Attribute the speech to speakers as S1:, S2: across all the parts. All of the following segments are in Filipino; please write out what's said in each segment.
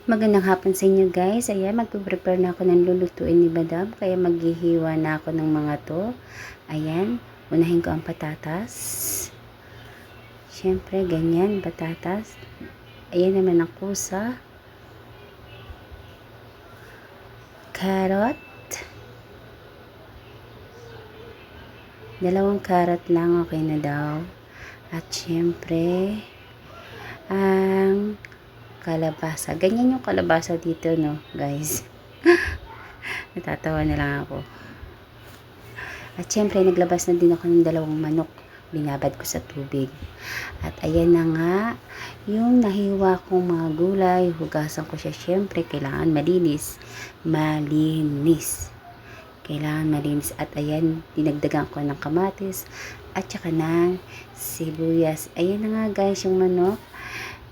S1: Magandang hapon sa inyo guys. Ayan, magpe-prepare na ako ng lulutuin ni Madam. Kaya maghihiwa na ako ng mga to. Ayan, unahin ko ang patatas. Siyempre, ganyan, patatas. Ayan naman ang kusa. Carrot. 2 carrot lang, okay na daw. At siyempre, ang kalabasa. Ganyan yung kalabasa dito, no, guys. Natatawa na lang ako. At syempre, naglabas na din ako ng 2 manok. Binabad ko sa tubig. At ayan na nga, yung nahiwa kong mga gulay, hugasan ko siya. Syempre, kailangan malinis. Malinis. Kailangan malinis. At ayan, dinagdagan ko ng kamatis at saka ng sibuyas. Ayan na nga guys, yung manok.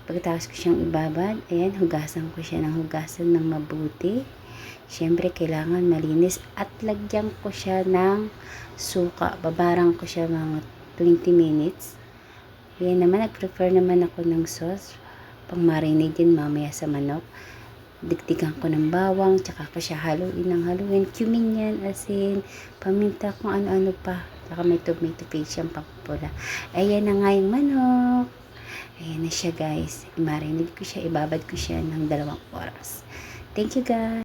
S1: Pagkatapos ko siyang ibabad, ayan, hugasan ko siya ng hugasan ng mabuti. Siyempre, kailangan malinis at lagyan ko siya ng suka. Babarang ko siya mga 20 minutes. Ayan naman, nag-prefer naman ako ng sauce. Pang marinade din mamaya sa manok. Digdigan ko ng bawang, tsaka ko siya haluin ng haluin. Cumin yan, asin, paminta, kung ano-ano pa. Tsaka may tomato paste siyang pampula. Ayan na nga yung manok. Ayan na siya guys. I-marinate ko siya, ibabad ko siya ng 2 oras. Thank you guys.